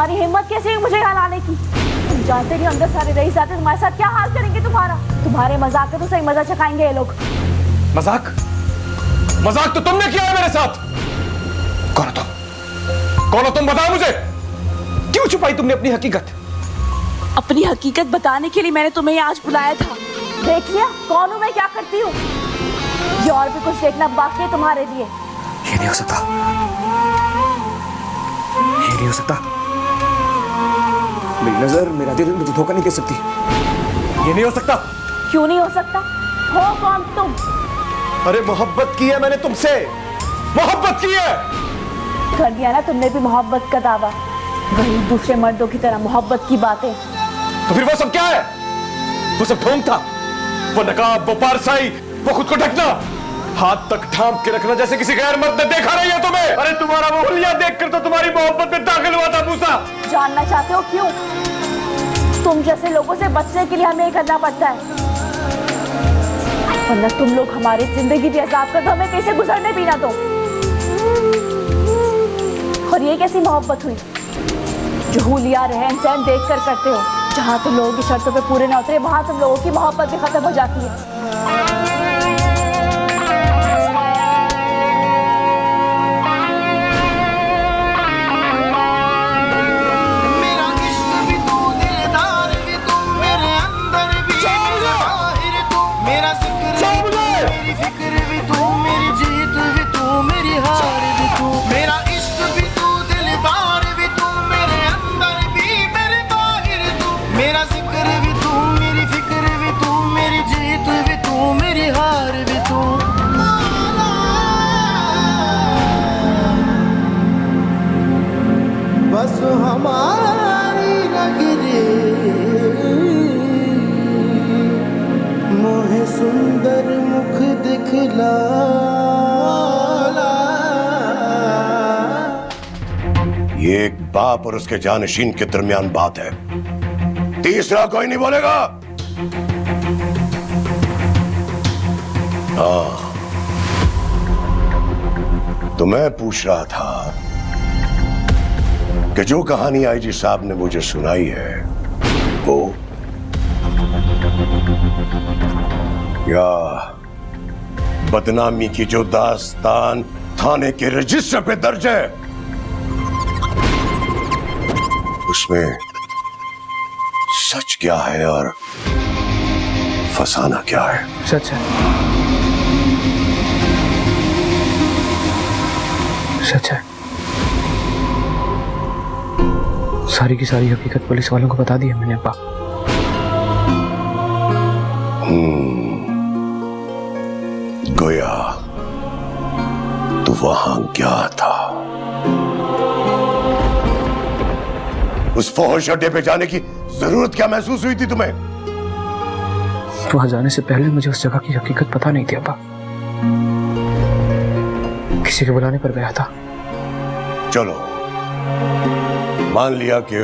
तुम्हारी हिम्मत कैसे हुई मुझे यहाँ लाने की? तुम जानते नहीं अंदर सारे रईस आते तुम्हारे साथ क्या हाल करेंगे तुम्हारा। तुम्हारे मजाक तो सही मजा चखाएंगे ये लोग। मजाक? मजाक तो तुमने किया है मेरे साथ। कौन हो तुम? कौन हो तुम? बताओ मुझे। क्यों छुपाई तुमने अपनी हकीकत? अपनी हकीकत बताने के लिए मैंने तुम्हें आज बुलाया था। देख लिया कौन हूँ मैं, क्या करती हूँ। ये और भी कुछ देखना बाकी है तुम्हारे लिए। ये नहीं हो सकता, ये नहीं हो सकता। मेरी नजर, मेरा दिल मुझे धोखा नहीं दे सकती। ये नहीं हो सकता। क्यों नहीं हो सकता? हो कौन तुम? अरे मोहब्बत की है मैंने तुमसे, मोहब्बत की है। कर दिया ना तुमने भी मोहब्बत का दावा, वही दूसरे मर्दों की तरह मोहब्बत की बातें। तो फिर वो सब क्या है? वो सब ढोंग था, वो नकाब, वो पारसाई, वो खुद को ढकना, हाथ तक थाम के रखना जैसे किसी गैर मर्द ने देखा नहीं है तुम्हें। अरे तुम्हारा वो हुलिया देखकर तो तुम्हारी मोहब्बत में दाखिल हुआ था मूसा। जानना चाहते हो क्यों? तुम जैसे लोगों से बचने के लिए हमें ये करना पड़ता है, वरना तुम लोग हमारी जिंदगी भी अजाब कर दो, हमें कैसे गुजरने भी ना दो। और ये कैसी मोहब्बत हुई जो हुलिया रहन सहन देख कर करते हो? जहां तुम लोगों की शर्तों पे पूरे ना उतरे वहां तुम लोगों की मोहब्बत भी खत्म हो जाती है। बस हमारी नगरी मोहे सुंदर मुख दिखला। ये एक बाप और उसके जानशीन के दरमियान बात है, तीसरा कोई नहीं बोलेगा। हाँ, तो मैं पूछ रहा था कि जो कहानी आईजी साहब ने मुझे सुनाई है वो, या बदनामी की जो दास्तान थाने के रजिस्टर पे दर्ज है उसमें सच क्या है और फसाना क्या है? सच है, सच है। सारी की सारी हकीकत पुलिस वालों को बता दी है मैंने अब्बा। गोया तू वहां क्या था? उस फौज अड्डे पे जाने की जरूरत क्या महसूस हुई थी तुम्हें? वहां जाने से पहले मुझे उस जगह की हकीकत पता नहीं थी अब्बा, किसी के बुलाने पर गया था। चलो मान लिया कि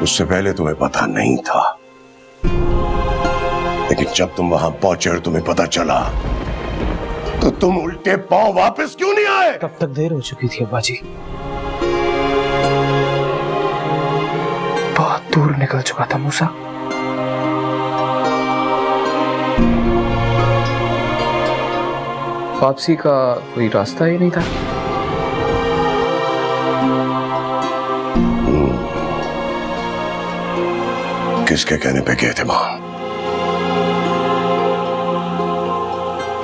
उससे पहले तुम्हें पता नहीं था, लेकिन जब तुम वहां पहुंचे और तुम्हें पता चला तो तुम उल्टे पांव वापस क्यों नहीं आए? तब तक देर हो चुकी थी अब्बा जी, बहुत दूर निकल चुका था मूसा। वापसी का कोई रास्ता ही नहीं था। किसके कहने पे गए थे वहां?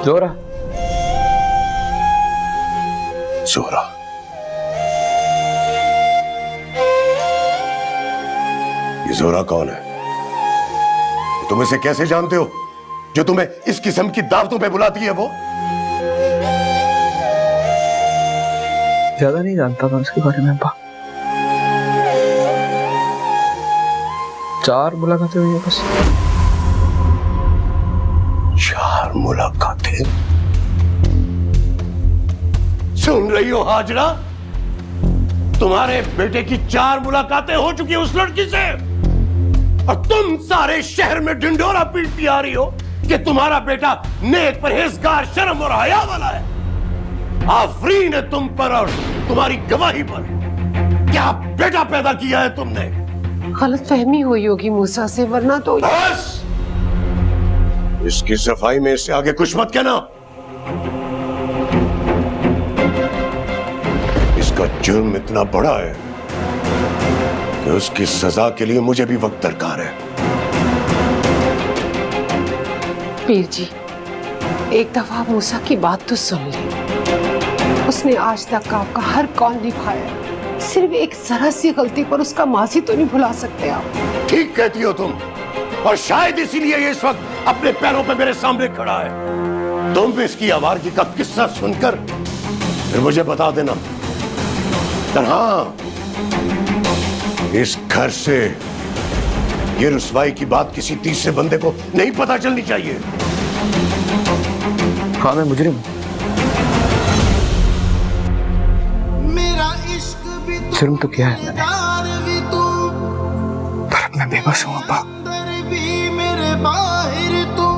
जोरा। जोरा? ये जोरा कौन है? तुम इसे कैसे जानते हो जो तुम्हें इस किस्म की दावतों पे बुलाती है? वो ज्यादा नहीं जानता मैं उसके बारे में अब्बा। 4 मुलाकातें हुई है बस। 4 मुलाकातें? सुन रही हो हाजरा? तुम्हारे बेटे की 4 मुलाकातें हो चुकी है उस लड़की से, और तुम सारे शहर में ढिंढोरा पीटती आ रही हो कि तुम्हारा बेटा नेक, परहेजगार, शर्म और हया वाला है। आफरीन है तुम पर और तुम्हारी गवाही पर क्या बेटा पैदा किया है तुमने? गलतफहमी हुई होगी मूसा से, वरना तो। बस इसकी सफाई में इससे आगे कुछ मत कहना। इसका जुर्म इतना बड़ा है कि उसकी सजा के लिए मुझे भी वक्त दरकार है। पीर जी, एक दफा मूसा की बात तो सुन ली। उसने आज तक आपका हर कौल निभाया। सिर्फ एक जरा सी गलती पर उसका माजी तो नहीं भुला सकते आप। ठीक कहती हो तुम, और शायद इसीलिए ये इस वक्त अपने पैरों पे मेरे सामने खड़ा है। तुम भी इसकी आवारगी का किस्सा सुनकर फिर मुझे बता देना। पर हाँ, इस घर से ये रुसवाई की बात किसी तीसरे बंदे को नहीं पता चलनी चाहिए। हाँ, मैं मुजरिम हूँ। मेरा इश्क भी जुर्म तो किया है मैंने, तार भी तू, पर अब मैं बेबस हूँ अब्बा। अंदर भी मेरे बाहर तू,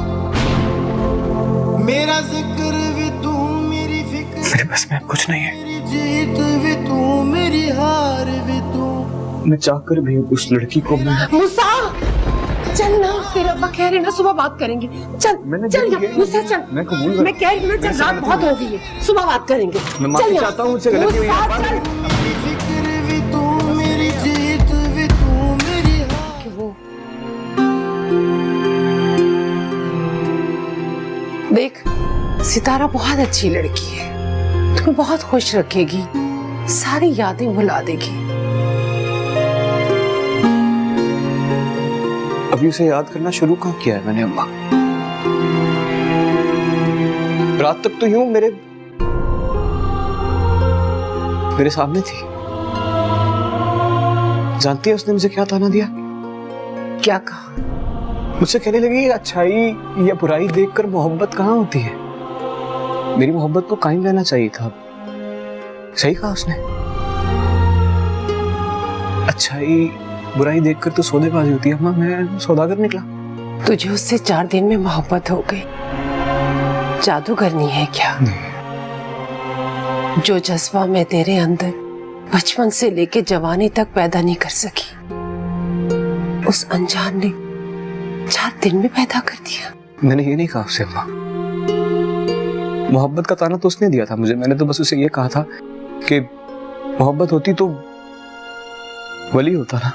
मेरा जिक्र भी तू, मेरी फिक्र मेरे बस में अब कुछ नहीं है। मेरी जीत भी तू, मेरी हार भी तू। मैं चाहकर भी उस लड़की को मैं मूसा, चल ना, तेरा अब्बा कह रहे ना सुबह बात करेंगे। चल मैंने चल जो ना मूसा, चल। मैं कबूल कर- मैं कह रही हूँ ना, चल, रात बहुत हो गई है, सुबह बात करेंगे। मैं माफी चल ना। चाहता हूँ, मुझसे गलती हुई है। मूसा, चल। मेरी फिक्र भी तू, मेरी जीत भी तू, मेरी हार। कि वो देख, सितारा बहुत अच्छी लड़की है, तुम्हें बहुत खुश रखेगी, सारी यादें भुला देगी। अभी उसे याद करना शुरू कहाँ किया है मैंने अम्मा? रात तक तो यूं मेरे सामने थी। जानती है उसने मुझे क्या ताना दिया? क्या कहा? मुझसे कहने लगी, अच्छाई या बुराई देखकर मोहब्बत कहाँ होती है, मेरी मोहब्बत को कायम रहना चाहिए था। सही कहा उसने। अच्छाई बुराई देखकर तो सौदेबाजी होती है अम्मा। मैं सौदागर निकला। तुझे उससे 4 दिन में मोहब्बत हो गई। जादूगरनी है क्या? जो जज्बा मैं तेरे अंदर बचपन से लेके जवानी तक पैदा नहीं कर सकी, उस अनजान ने 4 दिन में पैदा कर दिया। मैंने ये नहीं कहा उससे अम्मा। मोहब्बत का ताना तो उसने दिया था मुझे। मैंने तो बस उसे ये कहा था कि मोहब्बत होती तो वली होता ना।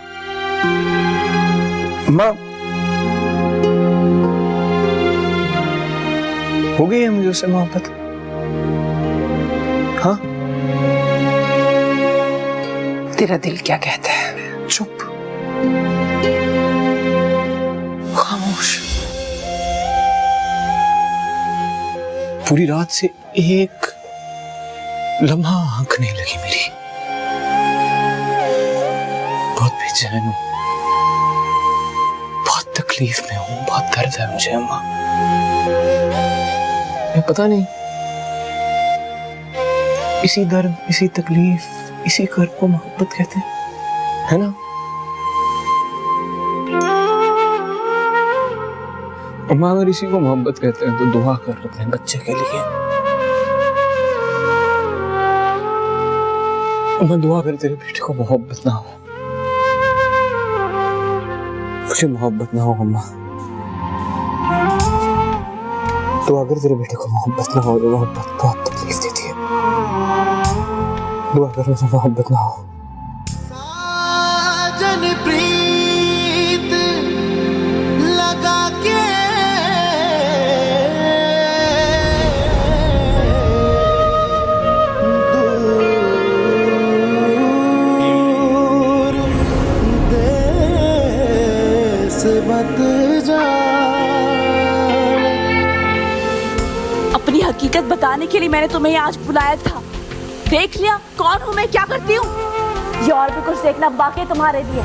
अम्मा, हो गई है मुझे उससे मोहब्बत। हाँ, तेरा दिल क्या कहता है? चुप, खामोश। पूरी रात से एक लम्हा आंख नहीं लगी मेरी। बहुत बेचैन हूं, बहुत तकलीफ में हूं, बहुत दर्द है मुझे अम्मा। मैं पता नहीं, इसी दर्द, इसी तकलीफ, इसी कर्ब को मोहब्बत कहते हैं, है ना? अम्मा, अगर इसी को मोहब्बत कहते हैं तो दुआ कर अपने बच्चे के लिए। अम्मा, दुआ कर तेरे बेटे को मोहब्बत ना हो, मुझे मोहब्बत ना हो अम्मा। तो अगर तेरे बेटे को मोहब्बत ना हो, तो मोहब्बत बहुत तकलीफ देती है। दुआ कर मुझे मोहब्बत ना हो। साजन प्रीत लगा के दूर देश मत जा। अपनी हकीकत बताने के लिए मैंने तुम्हें आज बुलाया था। देख लिया कौन हूं मैं, क्या करती हूँ। ये और भी कुछ देखना बाकी तुम्हारे लिए।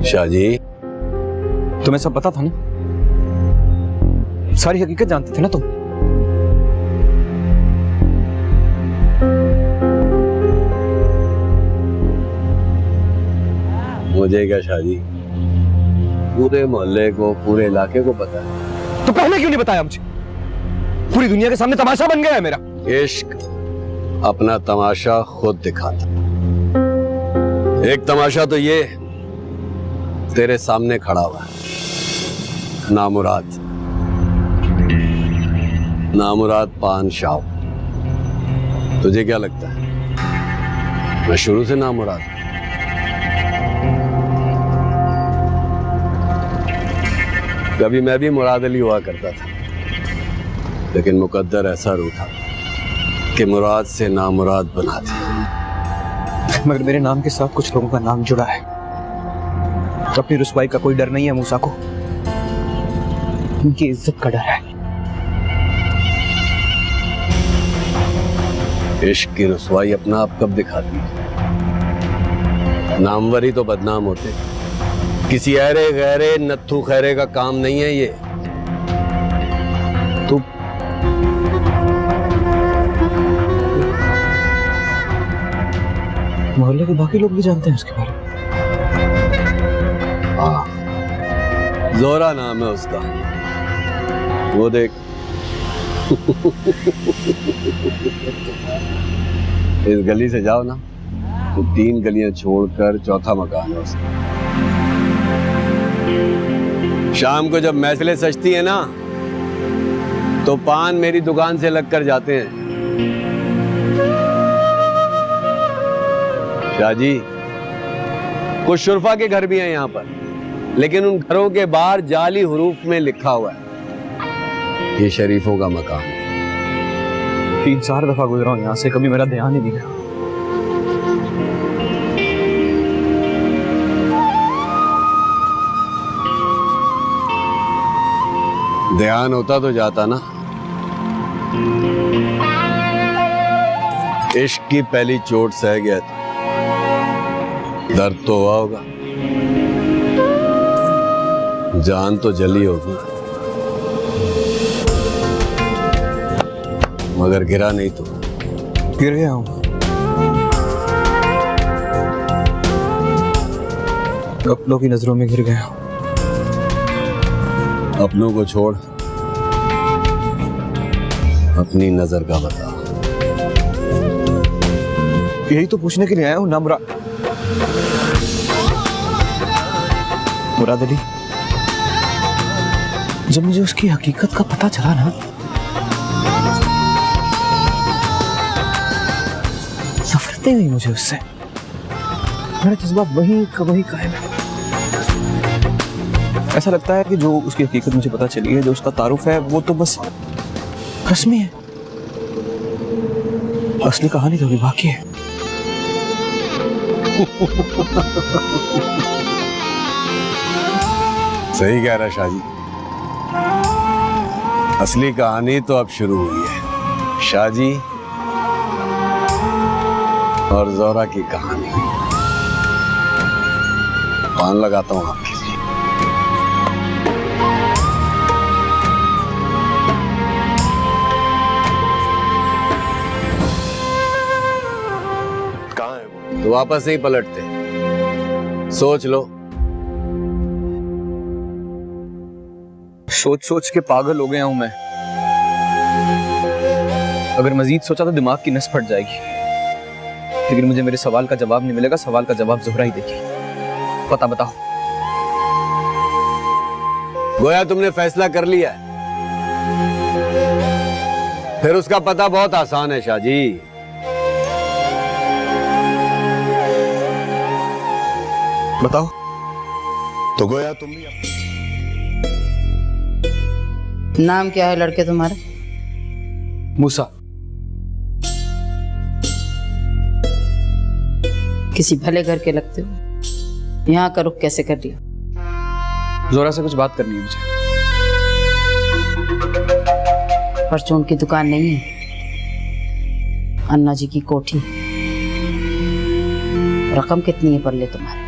शाहजी, तुम्हें सब पता था ना? सारी हकीकत जानते थे ना तुम? मुझे क्या शाहजी, पूरे मोहल्ले को, पूरे इलाके को पता है। तो पहले क्यों नहीं बताया मुझे? पूरी दुनिया के सामने तमाशा बन गया है मेरा। इश्क अपना तमाशा खुद दिखाता। एक तमाशा तो ये तेरे सामने खड़ा हुआ है, नामुराद। नामुराद पान शाह। तुझे क्या लगता है मैं शुरू से नामुराद हूं? कभी मैं भी मुराद अली हुआ करता था, लेकिन मुकद्दर ऐसा रूठा कि मुराद से नामुराद बना दिया। मगर मेरे नाम के साथ कुछ लोगों का नाम जुड़ा है, तो अपनी रुसवाई का कोई डर नहीं है मूसा को। उनकी इज्जत का डर है। इश्क की रुसवाई अपना आप कब दिखाती है? नामवर ही तो बदनाम होते, किसी अरे गहरे नत्थू खैरे का काम नहीं है ये। तो मोहल्ले के बाकी लोग भी जानते हैं उसके बारे में। हाँ, जोरा नाम है उसका, वो देख। इस गली से जाओ ना तो 3 गलियां छोड़कर चौथा मकान है उसका। शाम को जब महफिलें सजती है ना, तो पान मेरी दुकान से लग कर जाते हैं। शाहजी, कुछ शुरफा के घर भी हैं यहाँ पर, लेकिन उन घरों के बाहर जाली हुरूफ में लिखा हुआ है ये शरीफों का मकान। 3-4 दफा गुजरा हूं यहाँ से, कभी मेरा ध्यान ही नहीं गया। ध्यान होता तो जाता ना। इश्क की पहली चोट सह गया था, दर्द तो हुआ होगा, जान तो जली होगी, मगर गिरा नहीं तो। गिर गया हूं। अपनों की नजरों में गिर गया हूं। अपनों को छोड़, अपनी नजर का बता। यही तो पूछने के लिए आया हूं ना मुराद अली। जब मुझे उसकी हकीकत का पता चला ना, नफरतें हुई मुझे उससे। मेरा जज्बा वही का वही कायम है। ऐसा लगता है कि जो उसकी हकीकत मुझे पता चली है, जो उसका तारुफ है, वो तो बस रस्मी है। असली कहानी तो अभी बाकी है। सही कह रहा शाहजी, असली कहानी तो अब शुरू हुई है। शाहजी और जोरा की कहानी। पान लगाता हूं आपके लिए। कहाँ है वो? तो वापस नहीं पलटते, सोच लो। सोच सोच के पागल हो गया हूं मैं। अगर मजीद सोचा तो दिमाग की नस फट जाएगी। लेकिन मुझे मेरे सवाल का जवाब नहीं मिलेगा, सवाल का जवाब ज़ोहरा ही देगी। पता बताओ। गोया तुमने फैसला कर लिया है, फिर उसका पता बहुत आसान है शाहजी। बताओ। तो गोया तुम भी नाम क्या है लड़के तुम्हारे? मूसा। किसी भले घर के लगते हो। यहाँ का रुख कैसे कर लिया? जोरा से कुछ बात करनी है मुझे। परचून की दुकान नहीं है, अन्ना जी की कोठी। रकम कितनी है पल्ले तुम्हारे?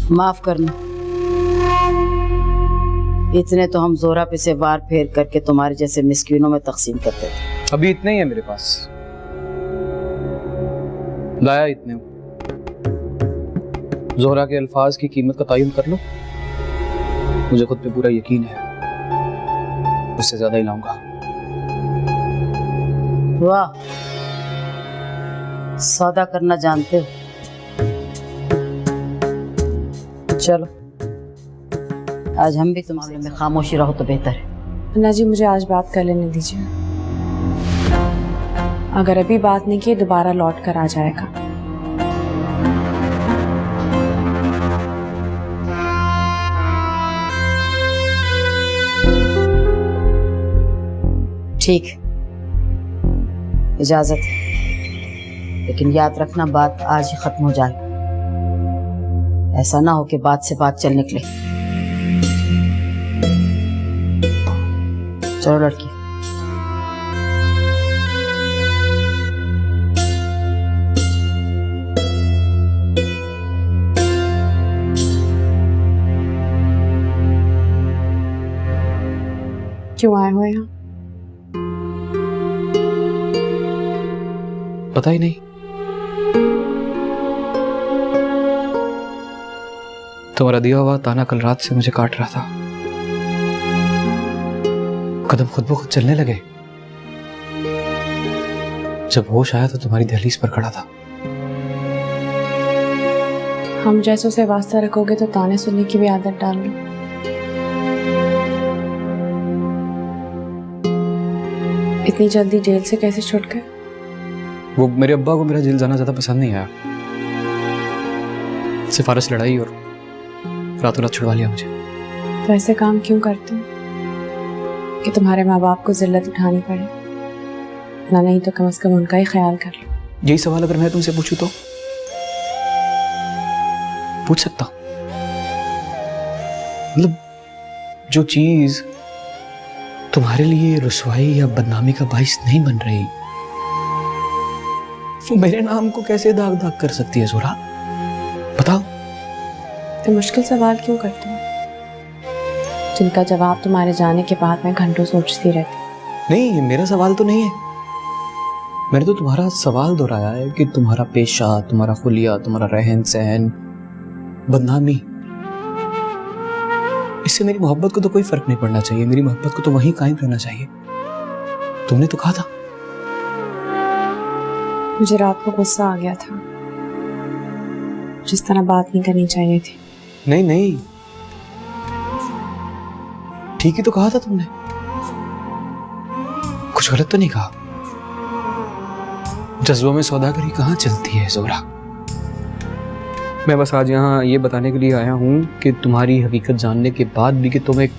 माफ करना, इतने तो हम जोरा पे से वार फेर करके तुम्हारे जैसे मिस्कीनों में तकसीम करते थे। अभी इतने ही है मेरे पास, लाया इतने। जोहरा के अल्फाज की कीमत का तयन कर लो, मुझे खुद पे पूरा यकीन है उससे ज्यादा ही लाऊंगा। वाह, सौदा करना जानते हो। चलो, आज हम भी तुम्हारे में खामोशी रहो तो बेहतर है। अन्ना जी, मुझे आज बात कर लेने दीजिए। अगर अभी बात नहीं की दोबारा लौट कर आ जाएगा। ठीक, इजाजत है, लेकिन याद रखना बात आज ही खत्म हो जाए। ऐसा ना हो कि बात से बात चल निकले। चलो लड़की। क्यों आए हुए यहाँ? पता ही नहीं, तुम्हारा दिया हुआ ताना कल रात से मुझे काट रहा था। कदम खुद ब खुद चलने लगे। जब होश आया तो तुम्हारी दहलीज पर खड़ा था। हम जैसों से वास्ता रखोगे तो ताने सुनने की भी आदत डाल लो। इतनी जल्दी जेल से कैसे छूट गए? वो मेरे अब्बा को मेरा जेल जाना ज्यादा पसंद नहीं आया। सिफारिश लड़ाई और रातों रात छुड़वा लिया मुझे। तो ऐसे काम क्यों करते हो कि तुम्हारे माँ बाप को जिल्लत उठानी पड़े? ना नहीं तो कम से कम उनका ही ख्याल कर लो। यही सवाल अगर मैं तुमसे पूछूं तो पूछ सकता हूं। मतलब जो चीज तुम्हारे लिए रुसवाई या बदनामी का बाइस नहीं बन रही, वो मेरे नाम को कैसे दाग दाग कर सकती है जोरा? बताओ। तो मुश्किल सवाल क्यों करते हो जिनका जवाब तुम्हारे जाने के बाद मैं घंटों सोचती रहती? नहीं, मेरा सवाल तो नहीं है। मैंने तो तुम्हारा सवाल दोहराया है कि तुम्हारा पेशा, तुम्हारा खुलिया, तुम्हारा रहन सहन, बदनामी, इससे मेरी मोहब्बत को तो कोई फर्क नहीं पड़ना चाहिए। मेरी मोहब्बत को तो वहीं कायम रहना चाहिए। तुमने तो कहा था। मुझे रात को गुस्सा आ गया था, जिस तरह बात नहीं करनी चाहिए थी। नहीं नहीं, ठीक ही तो कहा था तुमने, कुछ गलत तो नहीं कहा। जज्बों में सौदागरी कहाँ चलती है जोरा। मैं बस आज यहाँ ये बताने के लिए आया हूँ कि तुम्हारी हकीकत जानने के बाद भी कि तुम एक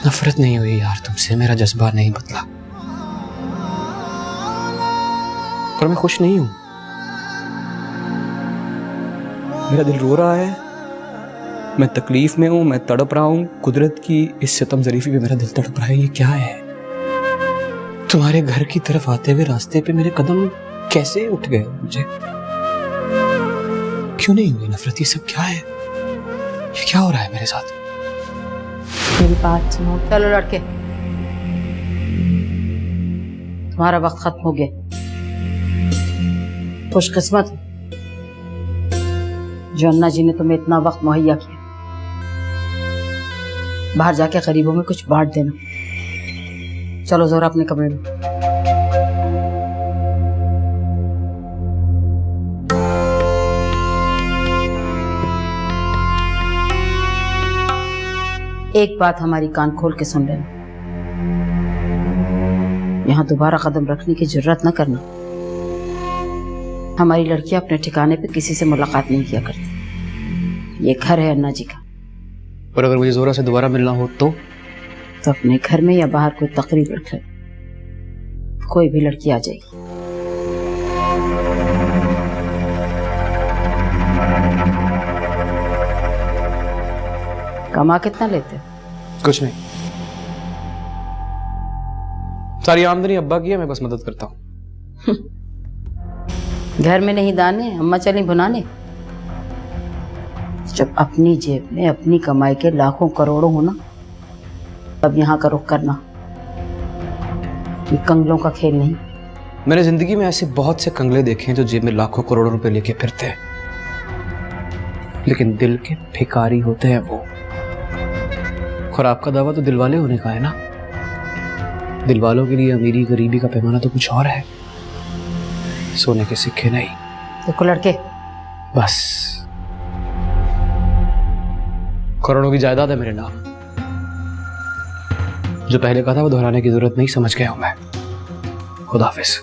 नफरत नहीं हुई यार तुमसे, मेरा जज्बा नहीं बदला। पर मैं खुश नहीं हूं। मेरा दिल रो रहा है, मैं तकलीफ में हूं, मैं तड़प रहा हूं। कुदरत की इस सितम ज़रीफ़ी पे मेरा दिल तड़प रहा है। ये क्या है? तुम्हारे घर की तरफ आते हुए रास्ते पे मेरे कदम कैसे उठ गए? मुझे क्यों नहीं हुई नफरत? ये सब क्या है? ये क्या हो रहा है मेरे साथ? मेरी बात सुनो। चलो लड़के, तुम्हारा वक्त खत्म हो गया। खुशकिस्मत जो अन्ना जी ने तुम्हें इतना वक्त मुहैया किया। बाहर जाके गरीबों में कुछ बांट देना। चलो जोरा अपने कमरे में। एक बात हमारी कान खोल के सुन लेना, यहाँ दोबारा कदम रखने की जरूरत न करना। हमारी लड़कियां अपने ठिकाने पे किसी से मुलाकात नहीं किया करती। ये घर है अन्ना जी का। और अगर मुझे जोरा से दोबारा मिलना हो तो अपने घर में या बाहर कोई तकरीब रख ले, कोई भी लड़की आ जाएगी। कमा कितना लेते हो? कुछ नहीं, सारी आमदनी अब्बा की है, मैं बस मदद करता हूँ। घर में नहीं दाने, अम्मा चली भुनाने। जब अपनी जेब में अपनी कमाई के लाखों करोड़ों हो ना, तब यहाँ का रुख करना। ये कंगलों का खेल नहीं। मैंने जिंदगी में ऐसे बहुत से कंगले देखे हैं जो जेब में लाखों करोड़ों रुपए लेके फिरते हैं, लेकिन दिल के भिखारी होते हैं वो। और आपका दावा तो दिलवाले होने का है ना। दिलवालों के लिए अमीरी गरीबी का पैमाना तो कुछ और है, सोने के सिक्के नहीं। देखो लड़के, बस करोड़ों की जायदाद है मेरे नाम। जो पहले कहा था वो दोहराने की जरूरत नहीं, समझ गया हूं मैं। खुदा हाफिज।